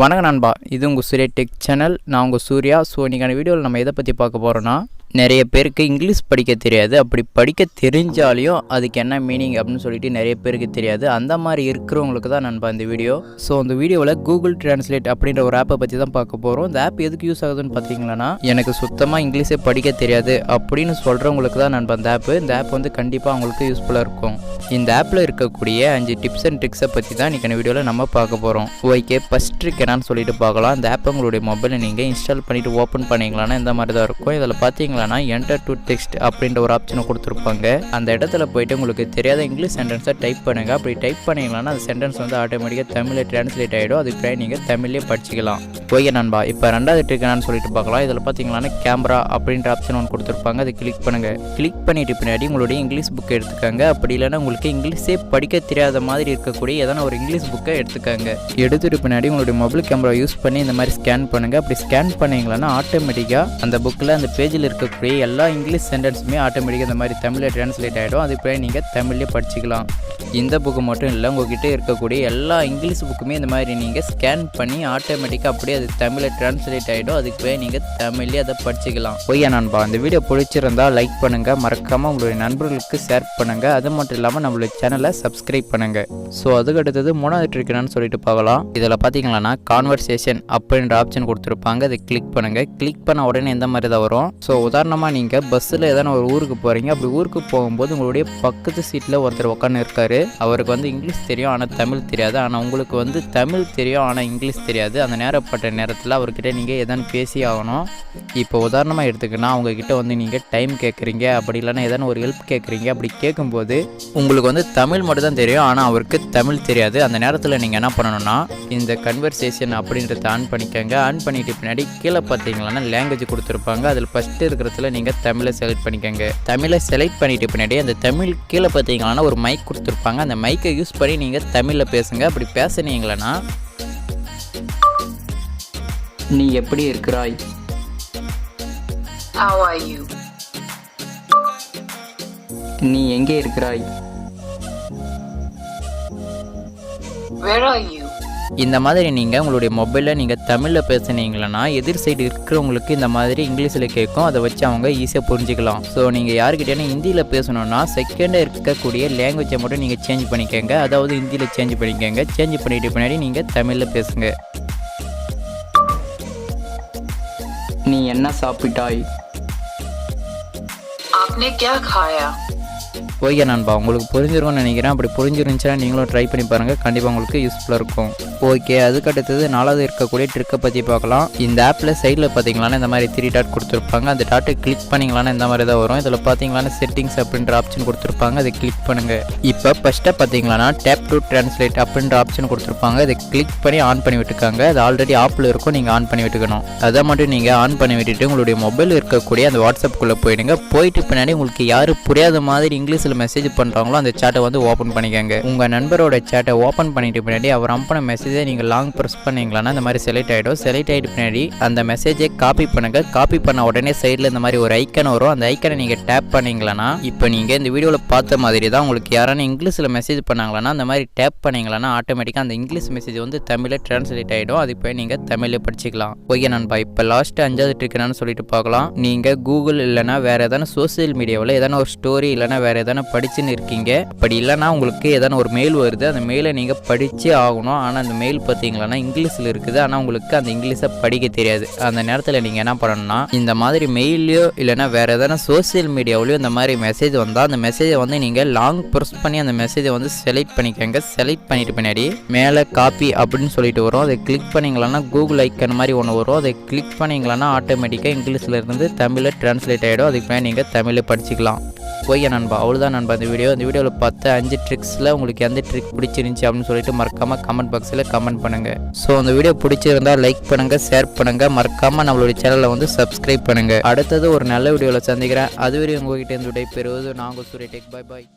வணக்கம் நண்பா, இது உங்கள் சூர்யா டெக் சேனல். நான் உங்கள் சூர்யா. ஸோ இன்றைக்கான வீடியோவில் நம்ம எதை பற்றி பார்க்க போகிறோன்னா, நிறைய பேருக்கு இங்கிலீஷ் படிக்க தெரியாது. அப்படி படிக்க தெரிஞ்சாலையும் அதுக்கு என்ன மீனிங் அப்படின்னு சொல்லிட்டு நிறைய பேருக்கு தெரியாது. அந்த மாதிரி இருக்கிறவங்களுக்கு தான் நண்பா இந்த வீடியோ. ஸோ இந்த வீடியோவில் கூகுள் டிரான்ஸ்லேட் அப்படின்ற ஒரு ஆப்பை பற்றி தான் பார்க்க போகிறோம். இந்த ஆப் எதுக்கு யூஸ் ஆகுதுன்னு பார்த்தீங்கன்னா, எனக்கு சுத்தமாக இங்கிலீஷே படிக்க தெரியாது அப்படின்னு சொல்கிறவங்களுக்கு தான் நண்பா இந்த ஆப். இந்த ஆப் வந்து கண்டிப்பாக அவங்களுக்கு யூஸ்ஃபுல்லாக இருக்கும். இந்த ஆப்பில் இருக்கக்கூடிய 5 டிப்ஸ் அண்ட் ட்ரிக்ஸை பற்றி தான் இன்றைக்கான வீடியோவில் நம்ம பார்க்க போகிறோம். ஓகே, ஃபஸ்ட் ட்ரிக் என்னன்னு சொல்லிட்டு பார்க்கலாம். இந்த ஆப்பை உங்களுடைய மொபைலை நீங்கள் இன்ஸ்டால் பண்ணிவிட்டு ஓப்பன் பண்ணிங்களான்னா இந்த மாதிரி தான் இருக்கும். இதில் பார்த்தீங்கன்னா என்டர் டு டெக்ஸ்ட் அப்படின்ற ஒரு ஆப்ஷனை கொடுத்துருப்பாங்க. அந்த இடத்துல போயிட்டு உங்களுக்கு தெரியாத இங்கிலீஷ் சென்டென்ஸை டைப் பண்ணுங்க. அப்படி டைப் பண்ணிங்களான்னா அந்த சென்டென்ஸ் வந்து ஆட்டோமேட்டிக்காக தமிழில் டிரான்ஸ்லேட் ஆகிடும். அதுக்கு நீங்கள் தமிழ்லேயே படிச்சிக்கலாம். ஓகே நண்பா, இப்போ ரெண்டாவது ட்ரிக் என்னன்னு சொல்லிட்டு பார்க்கலாம். இதில் பார்த்தீங்கன்னா கேமரா அப்படின்ற ஆப்ஷன் ஒன்று கொடுத்துருப்பாங்க. அதை கிளிக் பண்ணுங்க. கிளிக் பண்ணிட்டு பின்னாடி உங்களுடைய இங்கிலீஷ் புக்கை எடுத்துக்காங்க. அப்படி இல்லைன்னா உங்களுக்கு இங்கிலீஷே படிக்க தெரியாத மாதிரி இருக்கக்கூடிய ஏதான ஒரு இங்கிலீஷ் புக்கை எடுத்துக்காங்க. எடுத்துட்டு பின்னாடி உங்களுடைய மொபைல் கேமரா யூஸ் பண்ணி இந்த மாதிரி ஸ்கேன் பண்ணுங்க. அப்படி ஸ்கேன் பண்ணிங்களான்னா ஆட்டோமேட்டிக்காக அந்த புக்கில் அந்த பேஜில் இருக்கக்கூடிய எல்லா இங்கிலீஷ் சென்டென்ஸுமே ஆட்டோமேட்டிக்காக இந்த மாதிரி தமிழில் டிரான்ஸ்லேட் ஆகிடும். அதுக்கு நீங்கள் தமிழ்லேயே படிச்சிக்கலாம். இந்த புக்கு மட்டும் இல்லை, உங்ககிட்ட இருக்கக்கூடிய எல்லா இங்கிலீஷ் புக்குமே இந்த மாதிரி நீங்கள் ஸ்கேன் பண்ணி ஆட்டோமேட்டிக்காக அப்படியே அது தமிழில் டிரான்ஸ்லேட் ஆகிடும். அதுக்கு நீங்கள் தமிழ்லேயே அதை படிச்சிக்கலாம். ஓய்யா நண்பா, இந்த வீடியோ பிடிச்சிருந்தால் லைக் பண்ணுங்கள், மறக்காமல் உங்களுடைய நண்பர்களுக்கு ஷேர் பண்ணுங்கள். அது மட்டும் இல்லாமல் நம்மளுடைய சேனலை சப்ஸ்கிரைப் பண்ணுங்கள். ஸோ அதுக்கு அடுத்தது மூணாவது ட்ரிக் என்னன்னு சொல்லிட்டு பார்க்கலாம். இதில் பார்த்தீங்கன்னா கான்வர்சேஷன் அப்படின்ற ஆப்ஷன் கொடுத்துருப்பாங்க. அதை கிளிக் பண்ணுங்கள். கிளிக் பண்ண உடனே இந்த மாதிரி தான் வரும். ஸோ உதாரணமாக நீங்கள் பஸ்ஸில் ஏதான ஒரு ஊருக்கு போகிறீங்க. அப்படி ஊருக்கு போகும்போது உங்களுடைய பக்கத்து சீட்டில் ஒருத்தர் உட்காந்து இருக்காரு. அவருக்கு வந்து இங்கிலீஷ் தெரியும், ஆனால் தமிழ் தெரியாது. ஆனால் உங்களுக்கு வந்து தமிழ் தெரியும், ஆனால் இங்கிலீஷ் தெரியாது. அந்த நேரப்பட்ட நேரத்தில் அவர்கிட்ட நீங்கள் எதானு பேசி ஆகணும். இப்போ உதாரணமாக எடுத்துக்கினா, அவங்கக்கிட்ட வந்து நீங்கள் டைம் கேட்குறீங்க, அப்படி இல்லைன்னா எதான ஒரு ஹெல்ப் கேட்குறீங்க. அப்படி கேட்கும்போது உங்களுக்கு வந்து தமிழ் மட்டும் தான் தெரியும், ஆனால் அவருக்கு தமிழ் தெரியாது. அந்த நேரத்தில் நீங்கள் என்ன பண்ணணும்னா, இந்த கன்வர்சேஷன் அப்படின்றத ஆன் பண்ணிக்கோங்க. ஆன் பண்ணிட்டு பின்னாடி கீழே பார்த்தீங்கன்னா லாங்குவேஜ் கொடுத்துருப்பாங்க. அதில் ஃபஸ்ட்டு இருக்கிறதுல நீங்கள் தமிழை செலக்ட் பண்ணிக்கோங்க. தமிழை செலக்ட் பண்ணிட்டு பின்னாடி அந்த தமிழ் கீழே பார்த்தீங்கன்னா ஒரு மைக் கொடுத்துருப்பாங்க. அந்த மைக்கை யூஸ் பண்ணி நீங்கள் தமிழில் பேசுங்க. அப்படி பேசுனீங்களன்னா, நீ எப்படி இருக்கிறாய்? How are you? நீ எங்கே இருக்கிறாய்? Where are you? இந்த மாதிரி நீங்கள் உங்களுடைய மொபைலில் நீங்கள் தமிழில் பேசுனீங்களன்னா எதிர் சைடு இருக்கிறவங்களுக்கு இந்த மாதிரி இங்கிலீஷில் கேட்கும். அதை வச்சு அவங்க ஈஸியாக புரிஞ்சுக்கலாம். ஸோ நீங்கள் யாருக்கிட்டே ஹிந்தியில் பேசணுன்னா செகண்டாக இருக்கக்கூடிய லாங்குவேஜை மட்டும் நீங்கள் சேஞ்ச் பண்ணிக்கோங்க. அதாவது ஹிந்தியில் சேஞ்ச் பண்ணிக்கோங்க. சேஞ்ச் பண்ணிட்டு பின்னாடி நீங்கள் தமிழில் பேசுங்க. நீ என்ன சாப்பிட்டாய்? आपने क्या खाया? ஓகே நண்பா, உங்களுக்கு புரிஞ்சிருக்கும்னு நினைக்கிறேன். அப்படி புரிஞ்சிருந்துச்சுன்னா நீங்களும் ட்ரை பண்ணி பாருங்கள். கண்டிப்பாக உங்களுக்கு யூஸ்ஃபுல்லாக இருக்கும். ஓகே, அதுக்கு அடுத்தது நாலாவது இருக்கக்கூடிய ட்ரிக்கை பற்றி பார்க்கலாம். இந்த ஆப்பில் சைடில் பார்த்தீங்களான்னா இந்த மாதிரி 3 டாட் கொடுத்துருப்பாங்க. அந்த டாட்டை கிளிக் பண்ணிங்களான்னா இந்த மாதிரி தான் வரும். இதில் பார்த்தீங்களான்னா செட்டிங்ஸ் அப்படின்ற ஆப்ஷன் கொடுத்துருப்பாங்க. அதை கிளிக் பண்ணுங்கள். இப்போ ஃபஸ்ட்டாக பார்த்தீங்களான்னா டேப் டு டிரான்ஸ்லேட் அப்படின்ற ஆப்ஷன் கொடுத்துருப்பாங்க. அதை கிளிக் பண்ணி ஆன் பண்ணி விட்டுக்காங்க. அது ஆல்ரெடி ஆப்பில் இருக்கும், நீங்கள் ஆன் பண்ணி விட்டுக்கணும். அதை மட்டும் நீங்கள் ஆன் பண்ணி விட்டுட்டு உங்களுடைய மொபைல் இருக்கக்கூடிய அந்த வாட்ஸ்அப்புக்குள்ளே போயிடுங்க. போயிட்டு பின்னாடி உங்களுக்கு யார் புரியாத மாதிரி இங்கிலீஷில் மெசேஜ் பண்ணுறாங்களோ அந்த சேட்டை வந்து ஓப்பன் பண்ணிக்கோங்க. உங்கள் நண்பரோட சேட்டை ஓப்பன் பண்ணிட்டு பின்னாடி அவர் அனுப்பின மெசேஜை நீங்கள் லாங் ப்ரெஸ் பண்ணிங்களான்னா இந்த மாதிரி செலக்ட் ஆகிடும். செலக்ட் ஆகிட்டு பின்னாடி அந்த மெசேஜை காப்பி பண்ணுங்கள். காப்பி பண்ண உடனே சைடில் இந்த மாதிரி ஒரு ஐக்கன் வரும். அந்த ஐக்கனை நீங்கள் டேப் பண்ணிங்களான்னா, இப்போ நீங்கள் இந்த வீடியோவில் பார்த்த மாதிரி தான் உங்களுக்கு யாரான இங்கிலீஷில் மெசேஜ் பண்ணாங்களான்னா அந்த மாதிரி டேப் பண்ணிங்களான்னா ஆட்டோமேட்டிக்காக அந்த இங்கிலீஷ் மெசேஜ் வந்து தமிழில் டிரான்ஸ்லேட் ஆகிடும். அது போய் நீங்கள் தமிழில் படிச்சிக்கலாம். ஓகே நண்பா, இப்போ லாஸ்ட்டு 5வது ட்ரிக் என்னன்னு சொல்லிட்டு பார்க்கலாம். நீங்கள் கூகுள் இல்லைனா வேறு எதான சோசியல் மீடியாவில் எதான ஒரு ஸ்டோரி இல்லைனா வேறு எதான படிச்சுன்னு இருக்கீங்க. அப்படி இல்லைனா உங்களுக்கு எதான ஒரு மெயில் வருது. அந்த மெயிலை நீங்கள் படித்தே ஆகணும். ஆனால் அந்த மெயில் பார்த்தீங்களா இங்கிலீஷில் இருக்குது. ஆனால் உங்களுக்கு அந்த இங்கிலீஷை படிக்க தெரியாது. அந்த நேரத்தில் நீங்கள் என்ன பண்ணணும்னா, இந்த மாதிரி மெயிலையோ இல்லைனா வேறு எதான சோசியல் மீடியாவிலையோ இந்த மாதிரி மெசேஜ் வந்தால் அந்த மெசேஜை வந்து நீங்கள் லாங் ப்ரெஸ் பண்ணி அந்த மெசேஜை வந்து செலக்ட் பண்ணிக்கோங்க. செலக்ட் பண்ணிட்டு பின்னாடி மேலே காப்பி அப்படின்னு சொல்லிட்டு வரும். அதை கிளிக் பண்ணிங்களான்னா கூகுள் ஐக்கன் மாதிரி ஒன்று வரும். அதை கிளிக் பண்ணிங்களான்னா ஆட்டோமேட்டிக்காக இங்கிலீஷில் இருந்து தமிழில் டிரான்ஸ்லேட் ஆகிடும். அதுக்கு மேலே நீங்கள் தமிழில் படிச்சிக்கலாம். ஓகே நண்பா, அவ்வளோதான் நண்பா இந்த வீடியோவில் பார்த்த 5 ட்ரிக்ஸில் உங்களுக்கு எந்த ட்ரிக் பிடிச்சிருந்துச்சி அப்படின்னு சொல்லிட்டு மறக்காமல் கமெண்ட் பாக்ஸில் கமெண்ட் பண்ணுங்கள். ஸோ அந்த வீடியோ பிடிச்சிருந்தால் லைக் பண்ணுங்கள், ஷேர் பண்ணுங்கள், மறக்காமல் நம்மளுடைய சேனலை வந்து சப்ஸ்கிரைப் பண்ணுங்கள். அடுத்தது ஒரு நல்ல வீடியோவில் சந்திக்கிறேன். அதுவரை உங்கள்கிட்ட இருந்து விடை பெறுவது நான் உங்கள் சூர்யா டெக். பாய் பாய்.